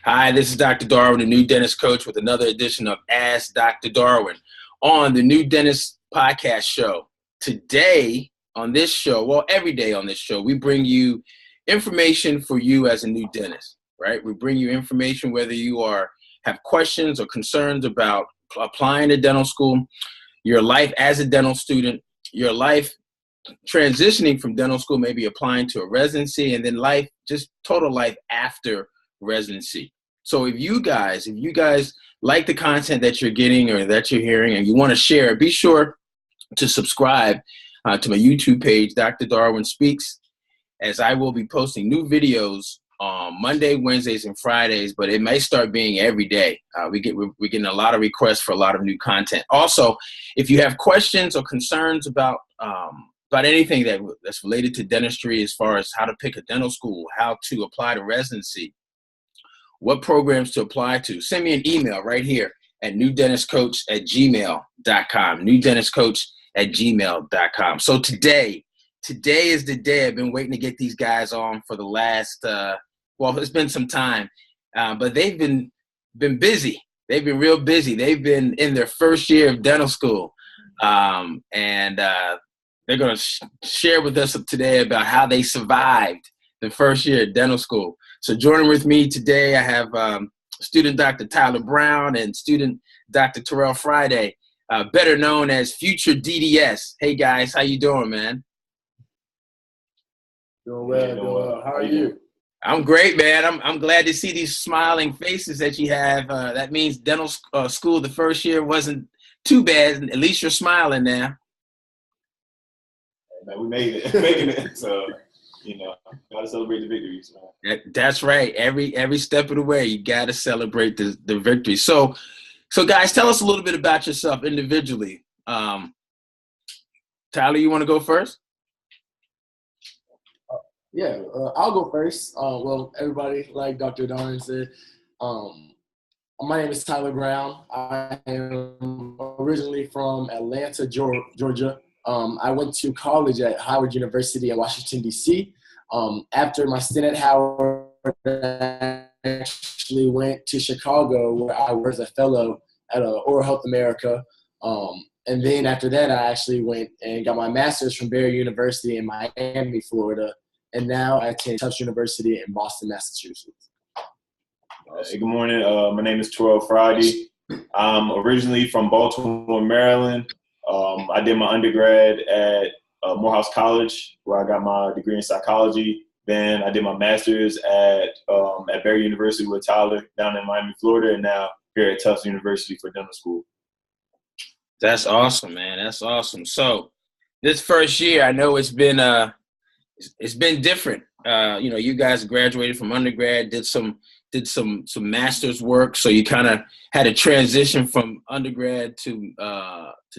Hi, this is Dr. Darwin, the new dentist coach, with another edition of Ask Dr. Darwin on the New Dentist Podcast Show. Today on this show, well, every day on this show, we bring you information for you as a new dentist, right? We bring you information whether you have questions or concerns about applying to dental school, your life as a dental student, your life transitioning from dental school, maybe applying to a residency, and then life, just total life after residency. So if you guys like the content that you're getting or that you're hearing and you want to share, be sure to subscribe to my YouTube page, Dr. Darwin Speaks, as I will be posting new videos on Monday, Wednesdays, and Fridays, but it may start being every day. We're getting a lot of requests for a lot of new content. Also, if you have questions or concerns about anything that's related to dentistry, as far as how to pick a dental school, how to apply to residency, what programs to apply to, send me an email right here at newdentistcoach@gmail.com, newdentistcoach@gmail.com. So today is the day. I've been waiting to get these guys on for the last, it's been some time, but they've been busy. They've been real busy. They've been in their first year of dental school, and they're going to share with us today about how they survived the first year of dental school. So joining with me today, I have student Dr. Tyler Brown and student Dr. Tyrell Friday, better known as future DDS. Hey guys, how you doing, man? Doing well. How are you? I'm great, man. I'm glad to see these smiling faces that you have. That means dental school the first year wasn't too bad. At least you're smiling now. Man, we made it. Making it. So, gotta celebrate the victories, man. That's right. Every step of the way, you gotta celebrate the victory. So guys, tell us a little bit about yourself individually. Tyler, you want to go first? Yeah, I'll go first. Well, everybody, like Dr. Darwin said, my name is Tyler Brown. I am originally from Atlanta, Georgia. I went to college at Howard University in Washington, D.C. After my stint at Howard, I actually went to Chicago, where I was a fellow at Oral Health America. And then after that, I actually went and got my master's from Barry University in Miami, Florida. And now I attend Tufts University in Boston, Massachusetts. Hey, good morning. My name is Tyrell Friday. I'm originally from Baltimore, Maryland. I did my undergrad at Morehouse College, where I got my degree in psychology. Then I did my master's at Barry University with Tyler down in Miami, Florida, and now here at Tufts University for dental school. That's awesome, man. That's awesome. So this first year, I know it's been different. You guys graduated from undergrad, did some master's work, so you kind of had a transition from undergrad to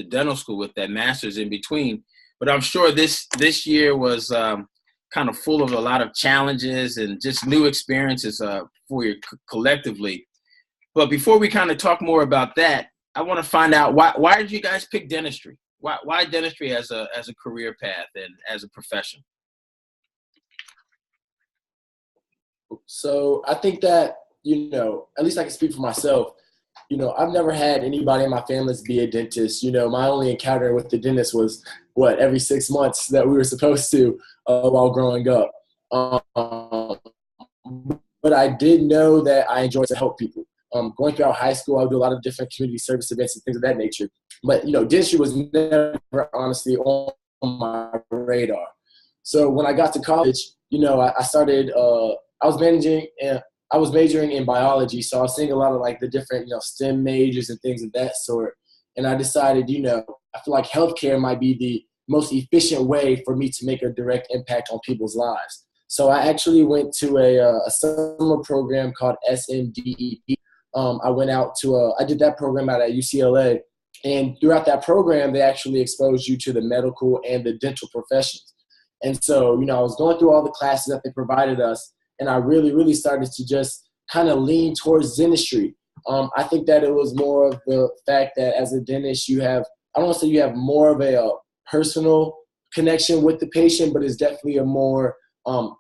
dental school with that master's in between. But I'm sure this year was kind of full of a lot of challenges and just new experiences for you collectively. But before we kind of talk more about that, I want to find out why did you guys pick dentistry? Why dentistry as a career path and as a profession? So I think that, at least I can speak for myself. I've never had anybody in my family be a dentist. My only encounter with the dentist was, every 6 months that we were supposed to while growing up. But I did know that I enjoyed to help people. Going throughout high school, I would do a lot of different community service events and things of that nature. But, dentistry was never honestly on my radar. So when I got to college, I started I was majoring in biology, so I was seeing a lot of the different, STEM majors and things of that sort. And I decided, I feel like healthcare might be the most efficient way for me to make a direct impact on people's lives. So I actually went to a summer program called SMDEP. I went out to I did that program out at UCLA. And throughout that program, they actually exposed you to the medical and the dental professions. And so, I was going through all the classes that they provided us, and I really, really started to just kind of lean towards dentistry. I think that it was more of the fact that as a dentist, I don't want to say you have more of a personal connection with the patient, but it's definitely a more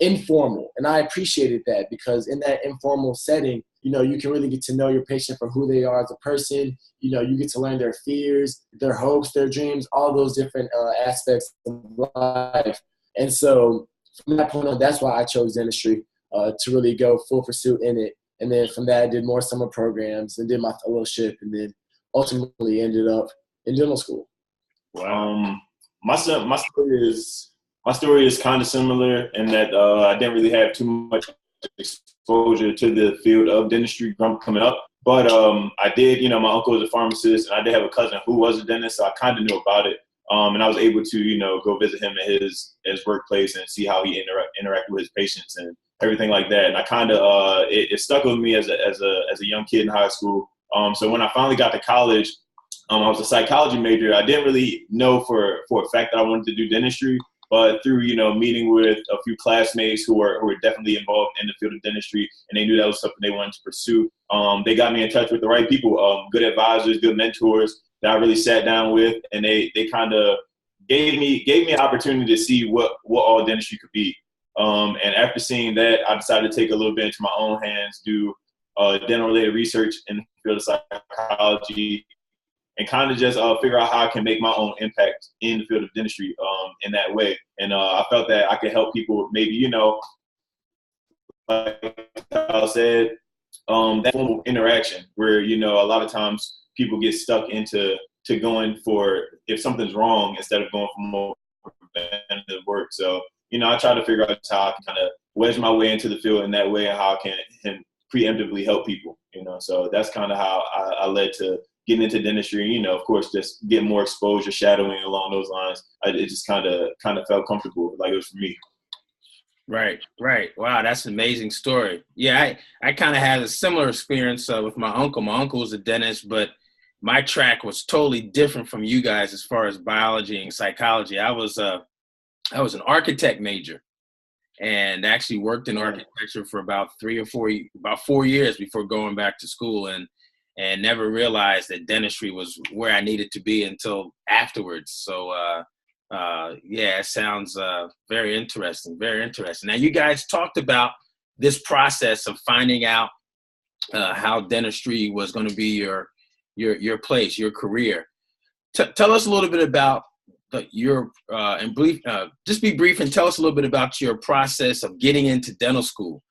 informal. And I appreciated that, because in that informal setting, you know, you can really get to know your patient for who they are as a person. You know, you get to learn their fears, their hopes, their dreams, all those different aspects of life. And so from that point on, that's why I chose dentistry, to really go full pursuit in it. And then from that, I did more summer programs and did my fellowship, and then ultimately ended up in dental school. Wow. My story is kind of similar in that I didn't really have too much exposure to the field of dentistry coming up. But I did, you know, my uncle was a pharmacist, and I did have a cousin who was a dentist, so I kind of knew about it. And I was able to, you know, go visit him at his workplace and see how he interacted with his patients and everything like that. And I kind of it stuck with me as a young kid in high school. So when I finally got to college, I was a psychology major. I didn't really know for a fact that I wanted to do dentistry, but through, you know, meeting with a few classmates who were definitely involved in the field of dentistry, and they knew that was something they wanted to pursue, they got me in touch with the right people, good advisors, good mentors that I really sat down with, and they kind of gave me an opportunity to see what all dentistry could be. And after seeing that, I decided to take a little bit into my own hands, do dental-related research in the field of psychology, and kind of just figure out how I can make my own impact in the field of dentistry in that way. And I felt that I could help people, maybe, you know, like I said, that formal interaction where, you know, a lot of times people get stuck into going for if something's wrong instead of going for more preventative work. So, you know, I try to figure out how I can kind of wedge my way into the field in that way, and how I can preemptively help people, you know. So that's kind of how I led to getting into dentistry. You know, of course, just getting more exposure, shadowing along those lines. It just kind of felt comfortable, like it was for me. Right. Wow, that's an amazing story. Yeah, I kind of had a similar experience with my uncle. My uncle was a dentist, but my track was totally different from you guys as far as biology and psychology. I was an architect major, and actually worked in architecture for about 4 years before going back to school, and never realized that dentistry was where I needed to be until afterwards. So, yeah, it sounds very interesting, very interesting. Now, you guys talked about this process of finding out how dentistry was going to be your place, your career. Tell us a little bit about just be brief and tell us a little bit about your process of getting into dental school.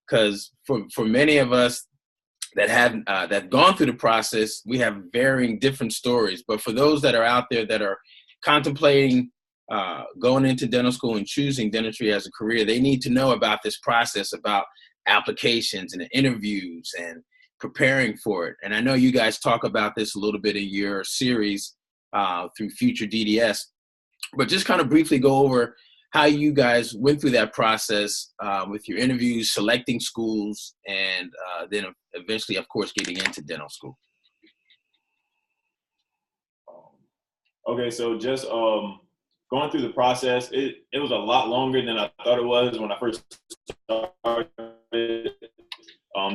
Because for many of us that have gone through the process, we have varying different stories. But for those that are out there that are contemplating going into dental school and choosing dentistry as a career, they need to know about this process, about applications and interviews and preparing for it. And I know you guys talk about this a little bit in your series through Future DDS, but just kind of briefly go over how you guys went through that process with your interviews, selecting schools, and then eventually, of course, getting into dental school. Okay, so just going through the process, it was a lot longer than I thought it was when I first started.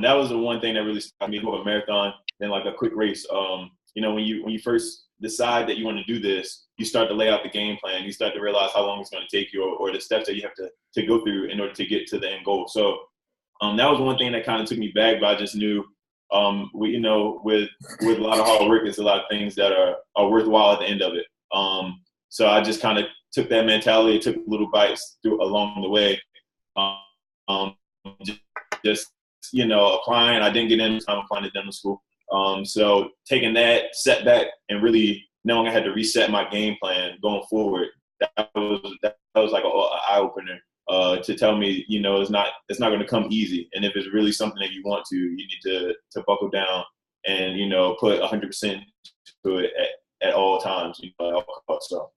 That was the one thing that really stopped me, more of a marathon than like a quick race. You know, when you first decide that you want to do this, you start to lay out the game plan. You start to realize how long it's going to take you, or the steps that you have to go through in order to get to the end goal. So that was one thing that kind of took me back, but I just knew, you know, with a lot of hard work, there's a lot of things that are worthwhile at the end of it. So I just kind of took that mentality, took little bites along the way. Just, you know, applying. I didn't get in time applying to dental school. So taking that setback and really knowing I had to reset my game plan going forward, that was like an eye opener to tell me, you know, it's not going to come easy. And if it's really something that you want to, you need to buckle down and, you know, put 100% to it at all times, you know, at all costs. So.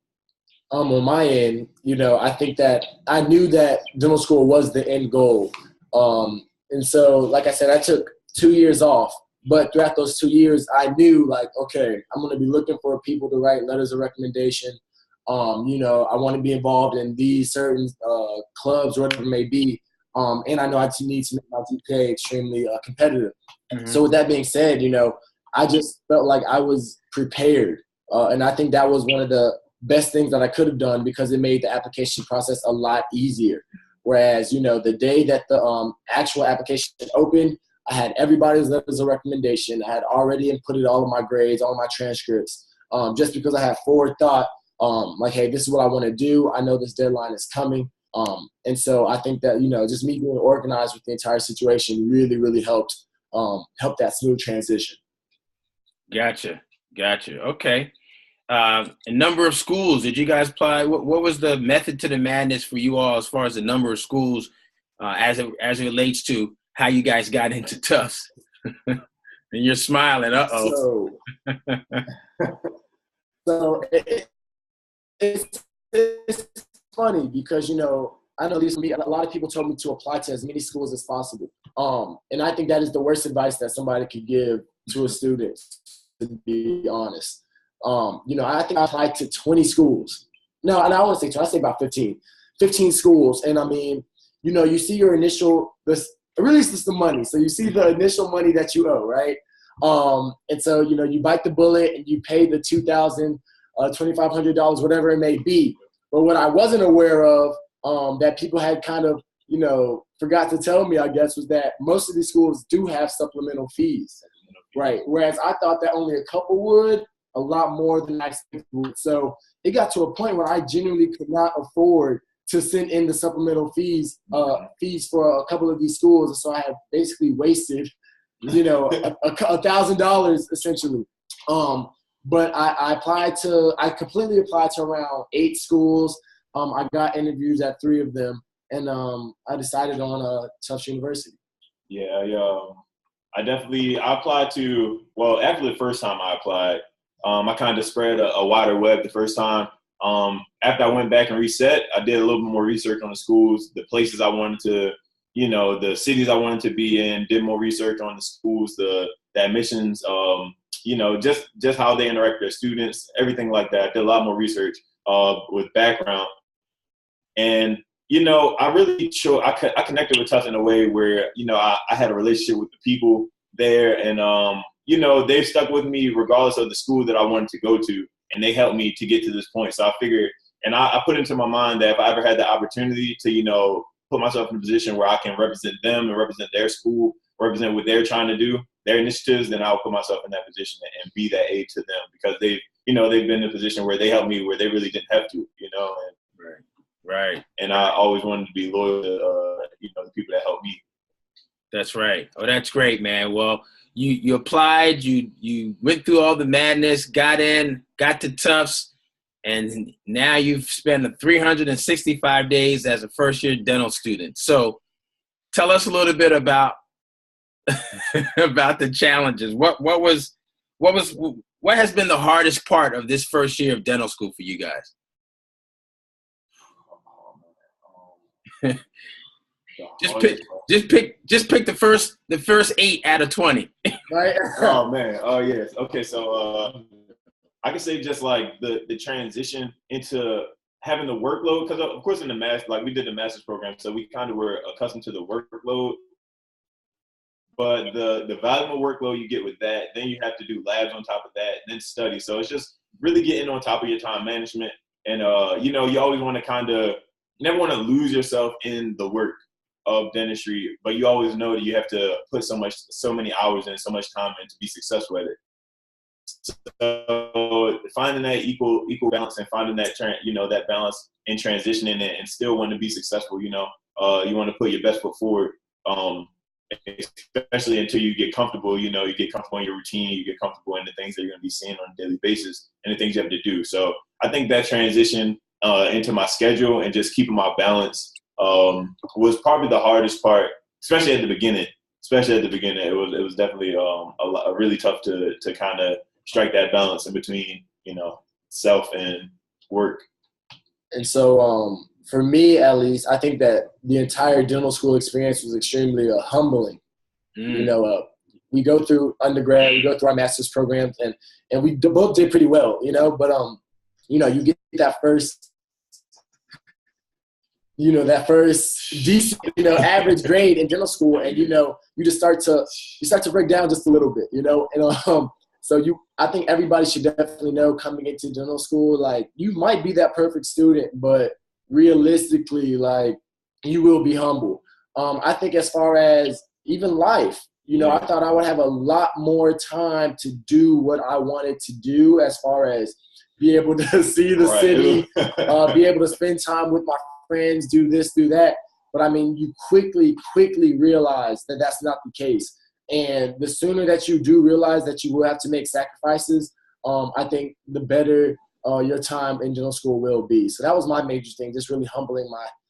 On my end, you know, I think that I knew that dental school was the end goal. And so, like I said, I took 2 years off. But throughout those 2 years, I knew, like, okay, I'm going to be looking for people to write letters of recommendation. You know, I want to be involved in these certain clubs, whatever it may be. And I know I need to make my GPA extremely competitive. Mm-hmm. So with that being said, you know, I just felt like I was prepared. And I think that was one of the best things that I could have done, because it made the application process a lot easier. Whereas, the day that the actual application opened, I had everybody's letters of recommendation. I had already inputted all of my grades, all of my transcripts, just because I had forethought, like, hey, this is what I want to do. I know this deadline is coming. And so I think that, just me being organized with the entire situation really, really helped that smooth transition. Gotcha. Okay. A number of schools, did you guys apply? What was the method to the madness for you all as far as the number of schools as it relates to how you guys got into Tufts? And you're smiling. Uh-oh. So it's funny because, I know a lot of people told me to apply to as many schools as possible. And I think that is the worst advice that somebody could give to a student, to be honest. I think I applied to 20 schools. No, and I want to say 20, I say about 15 schools. And I mean, you see your initial, really it's just the money. So you see the initial money that you owe, right? And so, you bite the bullet and you pay the $2,000, $2,500, whatever it may be. But what I wasn't aware of, that people had kind of, forgot to tell me, I guess, was that most of these schools do have supplemental fees, right? Whereas I thought that only a couple would, a lot more than I expected would. So it got to a point where I genuinely could not afford to send in the supplemental fees for a couple of these schools. And so I had basically wasted, $1,000 essentially. But I completely applied to around 8 schools. I got interviews at 3 of them, and I decided on Tufts University. Yeah, I applied to, after the first time I applied, I kind of spread a wider web the first time. After I went back and reset, I did a little bit more research on the schools, the places I wanted to, the cities I wanted to be in, did more research on the schools, the admissions, just how they interact with their students, everything like that. I did a lot more research with background. And, I really I connected with Tufts in a way where, I had a relationship with the people there, and, they've stuck with me regardless of the school that I wanted to go to, and they helped me to get to this point. So I figured, and I put into my mind that if I ever had the opportunity to, put myself in a position where I can represent them and represent their school, represent what they're trying to do, their initiatives, then I'll put myself in that position and be that aid to them, because they've been in a position where they helped me where they really didn't have to, and, Right. And I always wanted to be loyal to, the people that helped me. That's right. Oh, that's great, man. Well, you applied, you went through all the madness, got to Tufts, and now you've spent 365 days as a first-year dental student. So tell us a little bit about about the challenges. What has been the hardest part of this first year of dental school for you guys? Just pick the first 8 out of 20. Right. Oh man. Oh yes. Okay. So I can say just like the transition into having the workload, because of course in the we did the master's program, so we kind of were accustomed to the workload. But the volume of workload you get with that, then you have to do labs on top of that, then study. So it's just really getting on top of your time management, and you always want to you never want to lose yourself in the work of dentistry, but you always know that you have to put so many hours and so much time in to be successful at it. So finding that equal balance and finding that that balance in transitioning and still want to be successful, you want to put your best foot forward, especially until you get comfortable. You get comfortable in your routine, you get comfortable in the things that you're going to be seeing on a daily basis and the things you have to do. So I think that transition into my schedule and just keeping my balance was probably the hardest part, especially at the beginning. It was definitely really tough to kind of strike that balance in between, self and work. And so for me, at least, I think that the entire dental school experience was extremely humbling. We go through undergrad, we go through our master's programs, and we both did pretty well, but you get that first decent, average grade in dental school, and you just start to break down just a little bit, and so I think everybody should definitely know coming into dental school, like, you might be that perfect student, but realistically, like, you will be humble. I think as far as even life, I thought I would have a lot more time to do what I wanted to do, as far as be able to see the city, be able to spend time with my friends, do this, do that. But I mean, you quickly realize that that's not the case. And the sooner that you do realize that you will have to make sacrifices, I think the better your time in dental school will be. So that was my major thing, just really humbling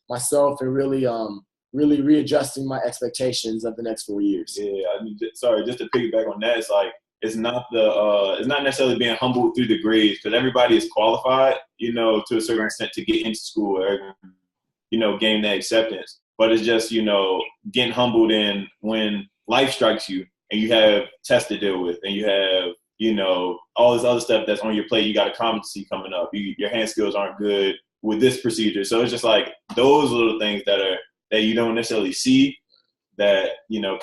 myself and really readjusting my expectations of the next 4 years. Yeah, I mean, sorry, just to piggyback on that, it's like it's not necessarily being humbled through the grades, because everybody is qualified, to a certain extent to get into school or, gain that acceptance. But it's just, getting humbled in when life strikes you and you have tests to deal with and you have, all this other stuff that's on your plate. You got a competency coming up. Your hand skills aren't good with this procedure. So it's just like those little things that you don't necessarily see that,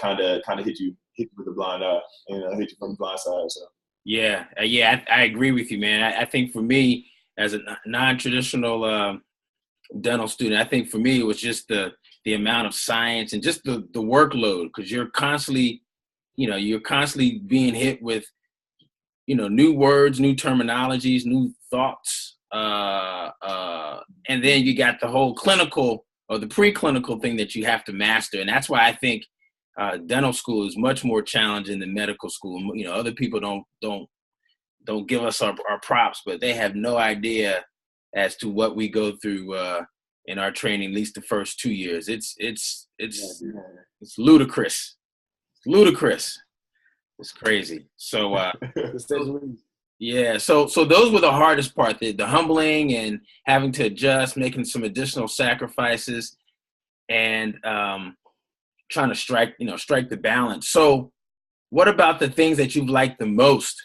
kind of hit you with the blind eye, hit you from the blind side. So. Yeah, I agree with you, man. I think for me, as a non-traditional dental student, I think for me it was just the amount of science and just the workload, because you're constantly being hit with, new words, new terminologies, new thoughts, and then you got the whole clinical or the preclinical thing that you have to master, and that's why I think dental school is much more challenging than medical school. Other people don't give us our props, but they have no idea as to what we go through in our training, at least the first 2 years. It's ludicrous. It's ludicrous. It's crazy. So yeah. So those were the hardest part, the humbling and having to adjust, making some additional sacrifices, and trying to strike the balance. So what about the things that you've liked the most?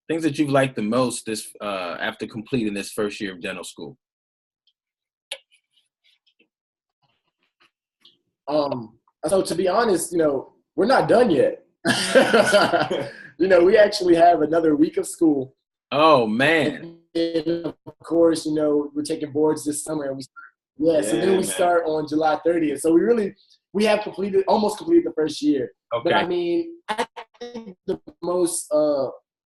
Things that you've liked the most this after completing this first year of dental school? So to be honest, we're not done yet. We actually have another week of school. Oh man! And of course, we're taking boards this summer, and so then we start on July 30th. So we have almost completed the first year. Okay. But I mean, I think the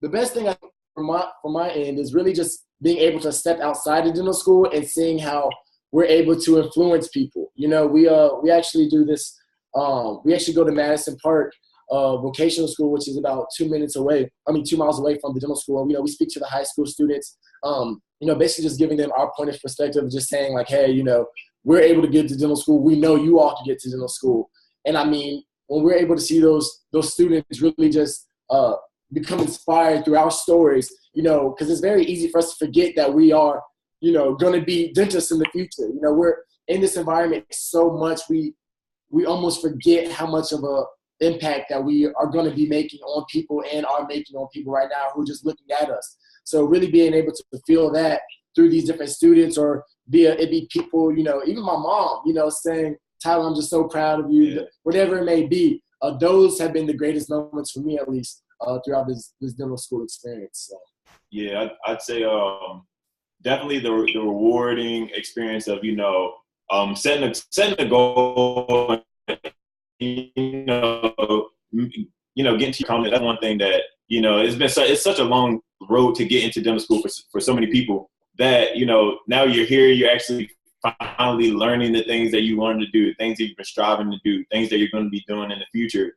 best thing from my end is really just being able to step outside of dental school and seeing how we're able to influence people. We actually do this. We actually go to Madison Park vocational school, which is about 2 miles away from the dental school. And, we speak to the high school students, basically just giving them our point of perspective, just saying like, hey, we're able to get to dental school. We know you all can get to dental school. And I mean, when we're able to see those students really just become inspired through our stories, because it's very easy for us to forget that we are, going to be dentists in the future. We're in this environment so much, we almost forget how much of a impact that we are going to be making on people and are making on people right now who are just looking at us. So really being able to feel that through these different students, or it be people, even my mom, saying, Tyler, I'm just so proud of you, yeah. Whatever it may be. Those have been the greatest moments for me, at least, throughout this dental school experience. So. Yeah, I'd say definitely the rewarding experience of, setting a goal, getting to your comment. That's one thing that, it's such a long road to get into dental school for so many people that, now you're here, you're actually finally learning the things that you wanted to do, things that you've been striving to do, things that you're going to be doing in the future.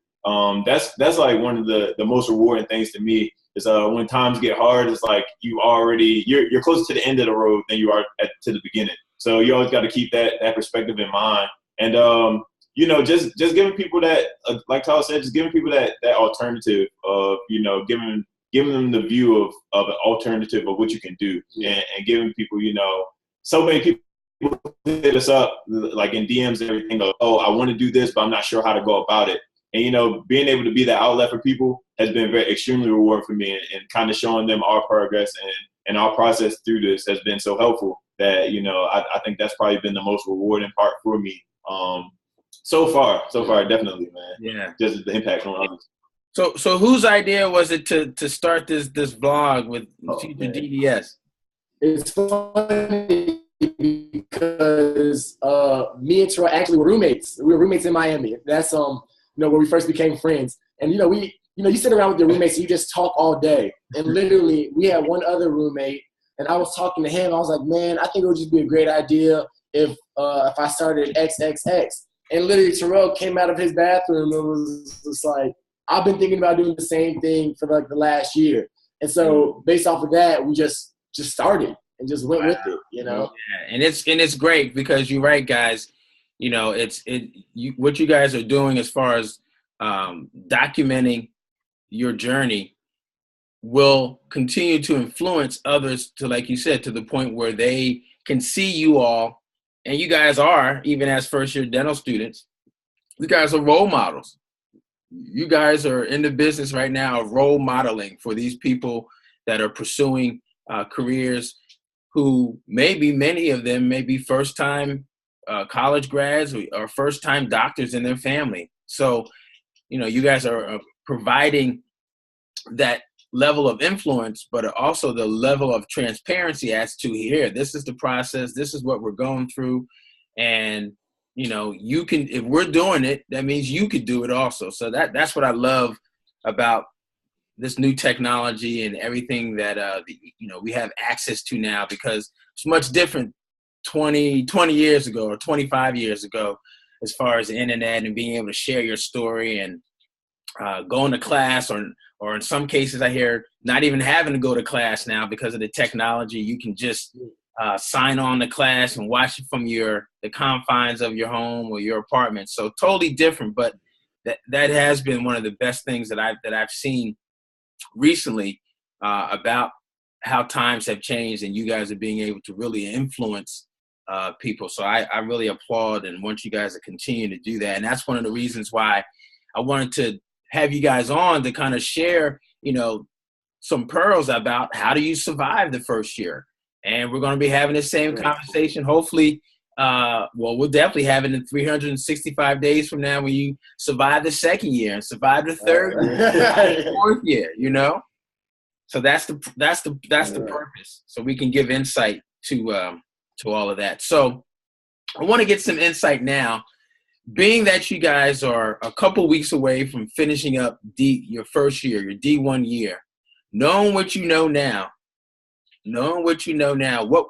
That's like one of the most rewarding things to me is when times get hard, it's like you're closer to the end of the road than you are to the beginning. So you always got to keep that perspective in mind. And, just giving people that, like Tyler said, just giving people that alternative of, giving them the view of an alternative of what you can do, and giving people, so many people hit us up like in DMs and everything. Oh, I want to do this, but I'm not sure how to go about it. And, being able to be that outlet for people has been extremely rewarding for me, and kind of showing them our progress and our process through this has been so helpful that, I think that's probably been the most rewarding part for me. So far, definitely, man. Yeah. Just the impact on others. So whose idea was it to start this vlog with future DDS? It's funny. because me and Tyrell actually were roommates. We were roommates in Miami. That's where we first became friends. And you sit around with your roommates and you just talk all day. And literally, we had one other roommate, and I was talking to him. I was like, man, I think it would just be a great idea if I started XXX. And literally, Tyrell came out of his bathroom and was just like, I've been thinking about doing the same thing for like the last year. And so based off of that, we just started and just went with it, Yeah, and it's great because you're right, guys. What you guys are doing as far as documenting your journey will continue to influence others to, like you said, to the point where they can see you all, and you guys are, even as first-year dental students, you guys are role models. You guys are in the business right now of role modeling for these people that are pursuing careers who maybe many of them may be first-time college grads or first-time doctors in their family. So, you guys are providing that level of influence, but also the level of transparency as to here, this is the process, this is what we're going through. And, you can, if we're doing it, that means you could do it also. So that's what I love about this new technology and everything that, we have access to now, because it's much different 20 years ago or 25 years ago, as far as the internet and being able to share your story and going to class, or in some cases I hear not even having to go to class now because of the technology. You can just sign on to class and watch it from the confines of your home or your apartment. So totally different, but that has been one of the best things that I've seen recently about how times have changed, and you guys are being able to really influence people. So I really applaud and want you guys to continue to do that. And that's one of the reasons why I wanted to have you guys on to kind of share, some pearls about how do you survive the first year. And we're going to be having the same conversation, hopefully. We'll definitely have it in 365 days from now when you survive the second year and survive the third year, the fourth year, So that's the purpose. So we can give insight to all of that. So I want to get some insight now. Being that you guys are a couple weeks away from finishing up your first year, your D1 year, knowing what you know now, what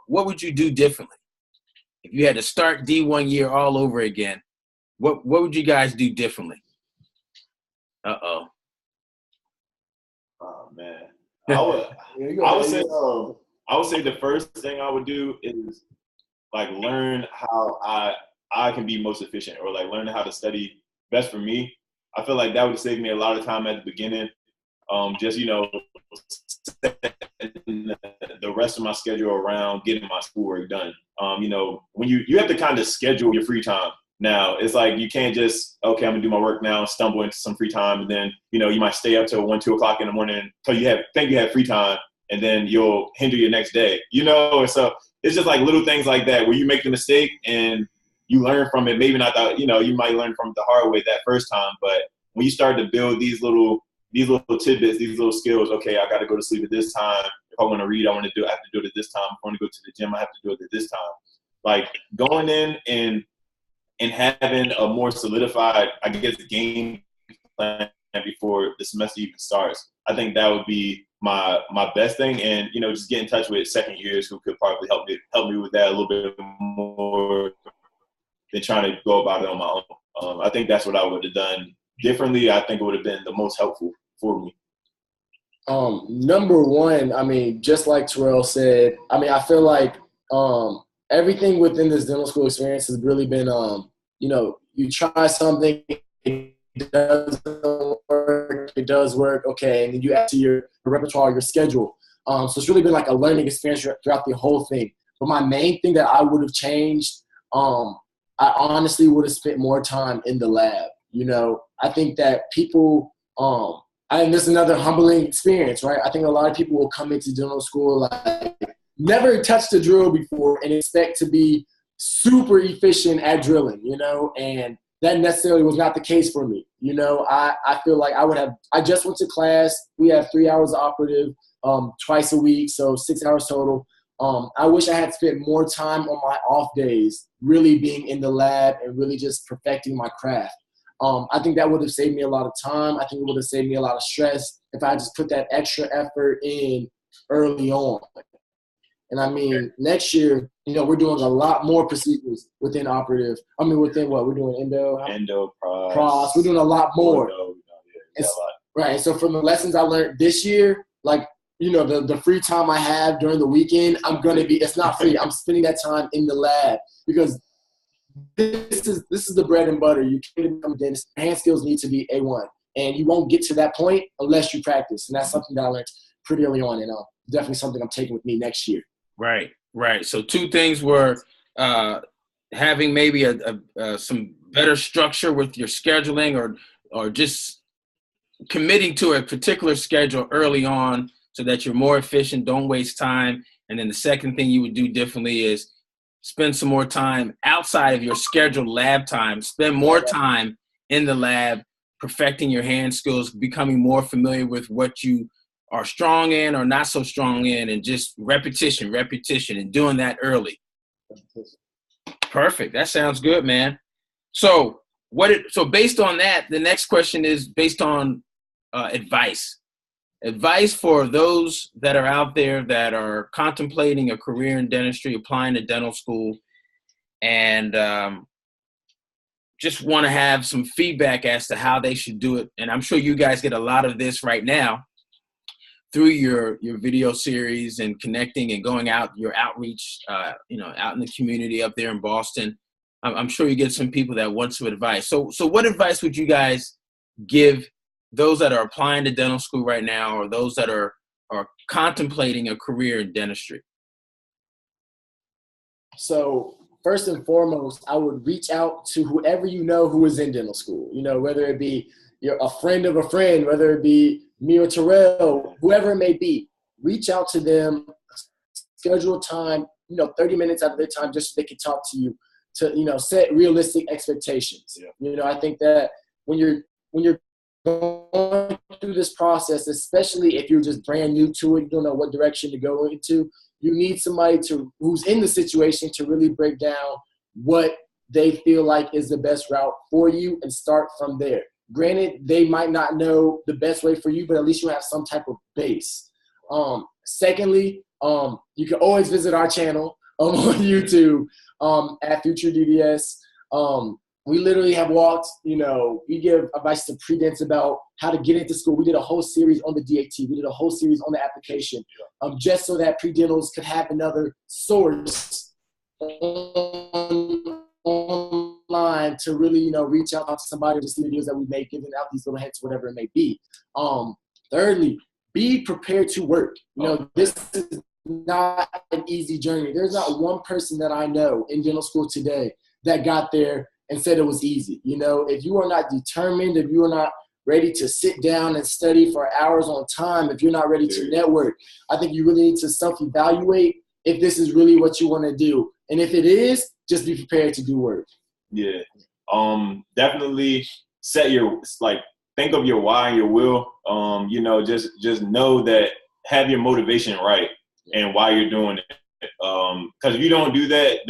would you do differently? If you had to start D1 year all over again, what would you guys do differently? Oh man, I would say the first thing I would do is like learn how I can be most efficient, or like learn how to study best for me. I feel like that would save me a lot of time at the beginning. Just, the rest of my schedule around getting my schoolwork done. When you have to kind of schedule your free time. Now, it's like you can't just, okay, I'm gonna do my work now, stumble into some free time, and then, you might stay up till 1, 2 o'clock in the morning until you think you have free time, and then you'll hinder your next day, And so it's just like little things like that where you make the mistake and you learn from it. Maybe not that, you might learn from it the hard way that first time, but when you start to build these little tidbits, these little skills, okay, I got to go to sleep at this time. If I want to read, I have to do it at this time. If I want to go to the gym, I have to do it at this time. Like going in and having a more solidified, I guess, game plan before the semester even starts. I think that would be my best thing. And, just get in touch with second years who could probably help me with that a little bit more than trying to go about it on my own. I think that's what I would have done differently. I think it would have been the most helpful for me. Number one, just like Tyrell said, I feel like everything within this dental school experience has really been, you try something, it does work, okay, and then you add to your repertoire, your schedule. So it's really been like a learning experience throughout the whole thing. But my main thing that I would have changed, I honestly would have spent more time in the lab. I think that people, and this is another humbling experience, right? I think a lot of people will come into dental school like never touched a drill before and expect to be super efficient at drilling, and that necessarily was not the case for me. I feel like I just went to class. We have 3 hours operative twice a week, so 6 hours total. I wish I had spent more time on my off days really being in the lab and really just perfecting my craft. I think that would have saved me a lot of time. I think it would have saved me a lot of stress if I just put that extra effort in early on. And I mean, next year, we're doing a lot more procedures within operative. I mean, within what? We're doing endo, pros. We're doing a lot more. Right. So from the lessons I learned this year, like, the free time I have during the weekend, it's not free. I'm spending that time in the lab because this is the bread and butter. You can't become a dentist. Hand skills need to be A1. And you won't get to that point unless you practice. And that's something that I learned pretty early on. And definitely something I'm taking with me next year. Right. So two things were having maybe some better structure with your scheduling or just committing to a particular schedule early on so that you're more efficient, don't waste time. And then the second thing you would do differently is spend some more time outside of your scheduled lab time. Spend more time in the lab, perfecting your hand skills, becoming more familiar with what you are strong in or not so strong in, and just repetition, and doing that early. Perfect. That sounds good, man. So based on that, the next question is based on advice. Advice for those that are out there that are contemplating a career in dentistry, applying to dental school, and just want to have some feedback as to how they should do it. And I'm sure you guys get a lot of this right now through your video series and connecting and going out, your outreach, out in the community up there in Boston. I'm sure you get some people that want some advice. So what advice would you guys give those that are applying to dental school right now, or those that are contemplating a career in dentistry? So first and foremost, I would reach out to whoever who is in dental school, whether it be a friend of a friend, whether it be me or Tyrell, whoever it may be. Reach out to them, schedule time, 30 minutes out of their time just so they can talk to you, to, set realistic expectations. Yeah. I think that when you're going through this process, especially if you're just brand new to it, you don't know what direction to go into, you need somebody who's in the situation to really break down what they feel like is the best route for you and start from there. Granted, they might not know the best way for you, but at least you have some type of base. Secondly, you can always visit our channel on YouTube at Future DDS. We literally have walked, we give advice to pre-dents about how to get into school. We did a whole series on the DAT. We did a whole series on the application, just so that pre-dentals could have another source online to really, reach out to somebody to see the videos that we make, giving out these little hints, whatever it may be. Thirdly, be prepared to work. This is not an easy journey. There's not one person that I know in dental school today that got there and said it was easy. If you are not determined, if you are not ready to sit down and study for hours on time, if you're not ready to network, I think you really need to self-evaluate if this is really what you want to do. And if it is, just be prepared to do work. Yeah. Definitely think of your why and your will. Just know that, have your motivation right and why you're doing it. Because if you don't do that,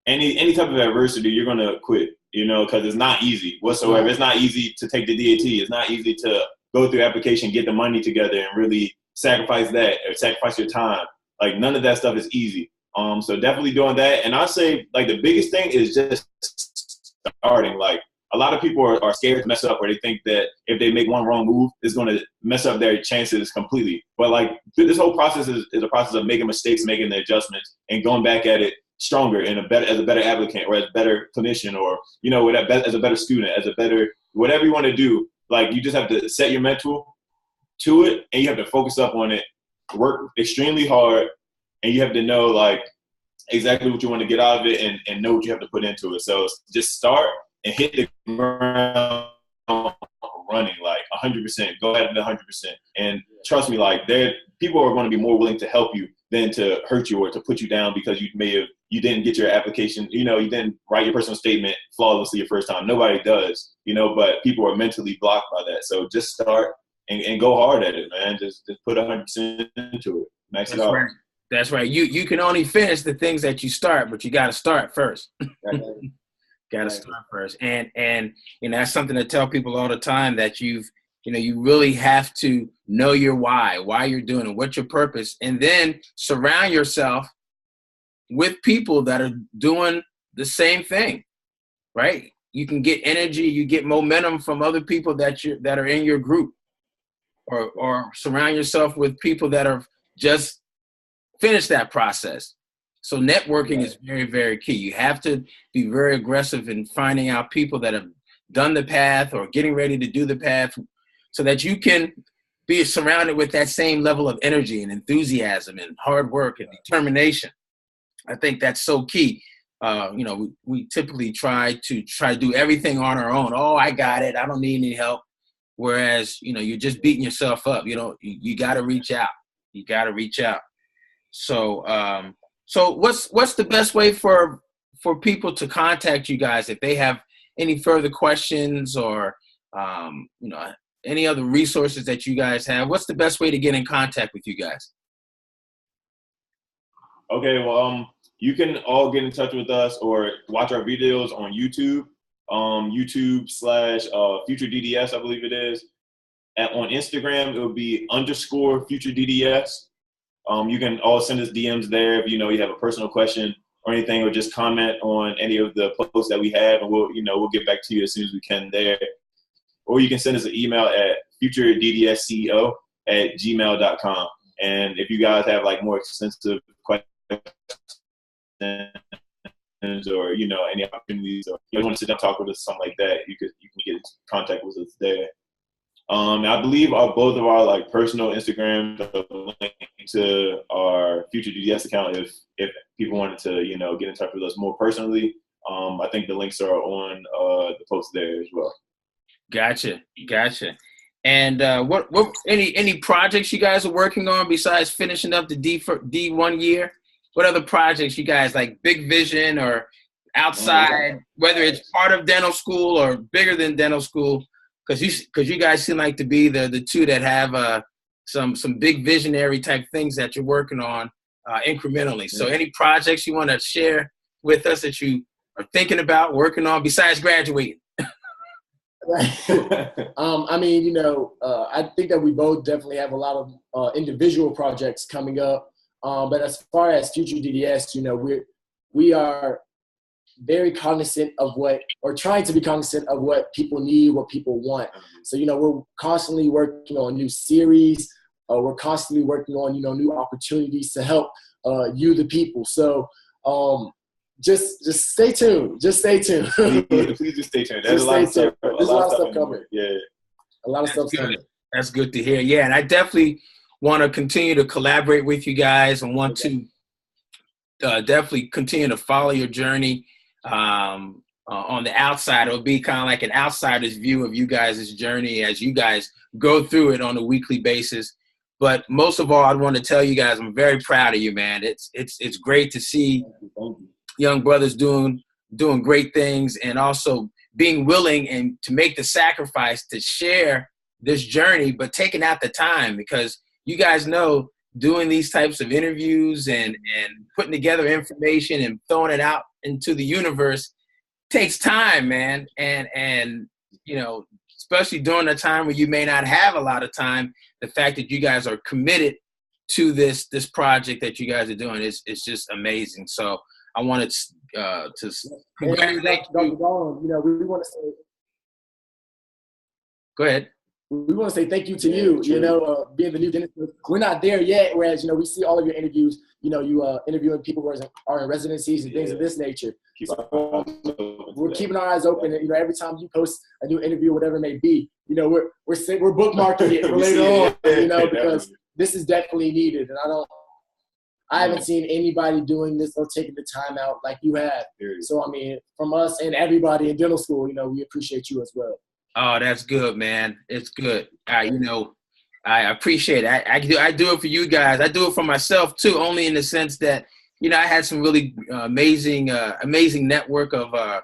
any type of adversity, you're going to quit, because it's not easy whatsoever. It's not easy to take the DAT. It's not easy to go through application, get the money together, and really sacrifice that or sacrifice your time. Like, none of that stuff is easy. So definitely doing that. And I say, the biggest thing is just starting. A lot of people are scared to mess up, or they think that if they make one wrong move, it's going to mess up their chances completely. But this whole process is a process of making mistakes, making the adjustments, and going back at it stronger and as a better applicant, or as a better clinician, or as a better student, as a better whatever you want to do. You just have to set your mental to it, and you have to focus up on it, work extremely hard, and you have to know exactly what you want to get out of it, and know what you have to put into it. So just start and hit the ground running 100%. Go at it 100%, and trust me, people are going to be more willing to help you than to hurt you or to put you down because you didn't get your application, you didn't write your personal statement flawlessly your first time. Nobody does, but people are mentally blocked by that. So just start and go hard at it, man. Just put 100% into it. Max it out. That's right. You can only finish the things that you start, but you got to start first. Got to start first. And that's something to tell people all the time, that you really have to know your why you're doing it, what's your purpose, and then surround yourself with people that are doing the same thing, right? You can get energy, you get momentum from other people that are in your group, or surround yourself with people that are just finished that process. So networking is very, very key. You have to be very aggressive in finding out people that have done the path or getting ready to do the path, so that you can be surrounded with that same level of energy and enthusiasm and hard work and determination. I think that's so key. We typically try to do everything on our own. Oh, I got it. I don't need any help. Whereas, you're just beating yourself up. You got to reach out. You got to reach out. So, what's the best way for people to contact you guys if they have any further questions, or, any other resources that you guys have? What's the best way to get in contact with you guys? Okay, well, you can all get in touch with us or watch our videos on YouTube, YouTube/Future DDS, I believe it is. And on Instagram, it will be _Future DDS. You can all send us DMs there if you have a personal question or anything, or just comment on any of the posts that we have, and we'll get back to you as soon as we can there. Or you can send us an email at futureDDSceo@gmail.com. And if you guys have more extensive questions, or any opportunities, or you want to sit down and talk with us, something like that, you can get in contact with us there. I believe both of our personal Instagrams are linked to our Future DDS account if people wanted to get in touch with us more personally. I think the links are on the post there as well. Gotcha. And what any projects you guys are working on besides finishing up the D1 year? What other projects you guys big vision or outside, whether it's part of dental school or bigger than dental school? Because you guys seem like to be the two that have some big visionary type things that you're working on incrementally. So any projects you want to share with us that you are thinking about working on besides graduating? I think that we both definitely have a lot of individual projects coming up. But as far as Future DDS, we are very cognizant of trying to be cognizant of what people need, what people want. So, we're constantly working on new series. We're constantly working on, new opportunities to help you, the people. So, just stay tuned. Just stay tuned. Please just stay tuned. There's a lot of stuff coming. Yeah. A lot of stuff coming. That's good to hear. Yeah, and I definitely want to continue to collaborate with you guys, and want to definitely continue to follow your journey on the outside. It'll be kind of like an outsider's view of you guys' journey as you guys go through it on a weekly basis. But most of all, I want to tell you guys, I'm very proud of you, man. It's great to see young brothers doing great things, and also being willing and to make the sacrifice to share this journey, but taking out the time, because you guys know doing these types of interviews and putting together information and throwing it out into the universe takes time, man. And especially during a time where you may not have a lot of time, the fact that you guys are committed to this project that you guys are doing is just amazing. So I wanted to congratulate you. We want to say. Go ahead. We want to say thank you to you. Being the new dentist, we're not there yet. Whereas we see all of your interviews. You interviewing people who are in residencies and things of this nature. We're keeping our eyes open. And, every time you post a new interview, whatever it may be, we're bookmarking it for later on. Because this is definitely needed. And I haven't seen anybody doing this or taking the time out like you have. So, from us and everybody in dental school, we appreciate you as well. Oh, that's good, man. It's good. I appreciate it. I do it for you guys. I do it for myself too, only in the sense that, I had some really amazing network of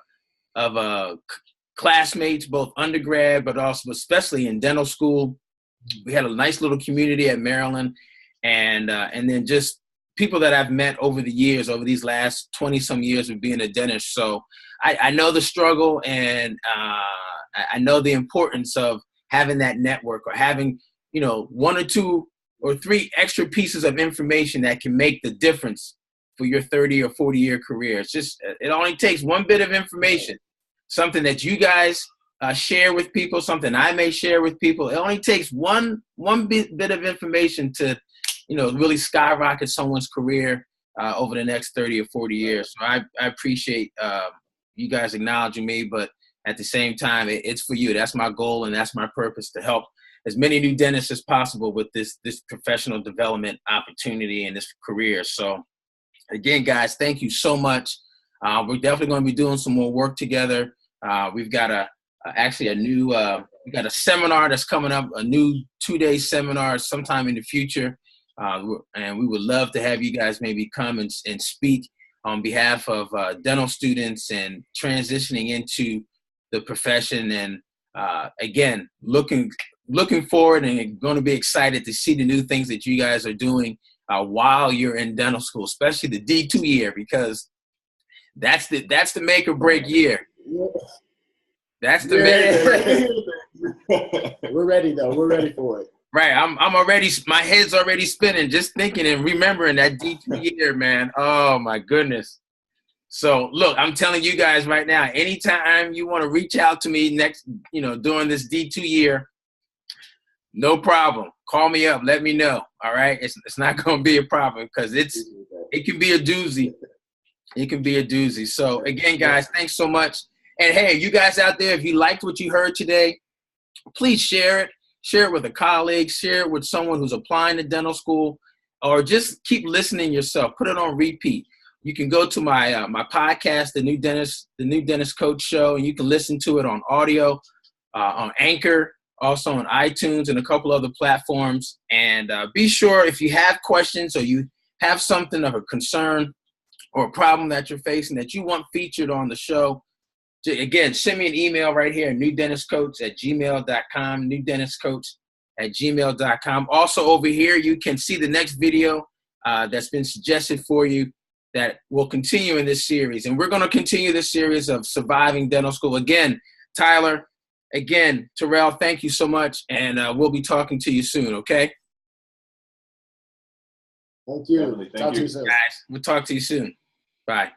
classmates, both undergrad, but also especially in dental school. We had a nice little community at Maryland, and then just people that I've met over the years, over these last 20-some years of being a dentist. So I know the struggle, and I know the importance of having that network, or having, you know, 1 or 2 or 3 extra pieces of information that can make the difference for your 30 or 40-year career. It's just, it only takes one bit of information, something that you guys share with people, something I may share with people. It only takes one bit of information to, you know, really skyrocket someone's career over the next 30 or 40 years. So I appreciate you guys acknowledging me, but at the same time, it's for you. That's my goal, and that's my purpose, to help as many new dentists as possible with this professional development opportunity and this career. So again, guys, thank you so much. We're definitely going to be doing some more work together. We've got actually a new, we got a seminar that's coming up, a new 2-day seminar sometime in the future. And we would love to have you guys maybe come and speak on behalf of dental students and transitioning into the profession. And again, looking forward, and going to be excited to see the new things that you guys are doing while you're in dental school, especially the D2 year, because that's the make or break year. That's the We're ready though. We're ready for it. Right. I'm already, my head's already spinning just thinking and remembering that D2 year, man. Oh my goodness. So look, I'm telling you guys right now, anytime you want to reach out to me next, you know, during this D2 year, no problem. Call me up. Let me know. All right. It's not going to be a problem, because it can be a doozy. It can be a doozy. So again, guys, thanks so much. And hey, you guys out there, if you liked what you heard today, please share it. Share it with a colleague. Share it with someone who's applying to dental school, or just keep listening yourself. Put it on repeat. You can go to my my podcast, the New Dentist Coach Show, and you can listen to it on audio, on Anchor, also on iTunes and a couple other platforms. And be sure, if you have questions or you have something of a concern or a problem that you're facing that you want featured on the show, again, send me an email right here, newdentistcoach@gmail.com, newdentistcoach@gmail.com. Also over here, you can see the next video that's been suggested for you that will continue in this series. And we're going to continue this series of surviving dental school. Again, Tyler, again, Tyrell, thank you so much. And we'll be talking to you soon, okay? Thank you. Talk to you soon. Guys, we'll talk to you soon. Bye.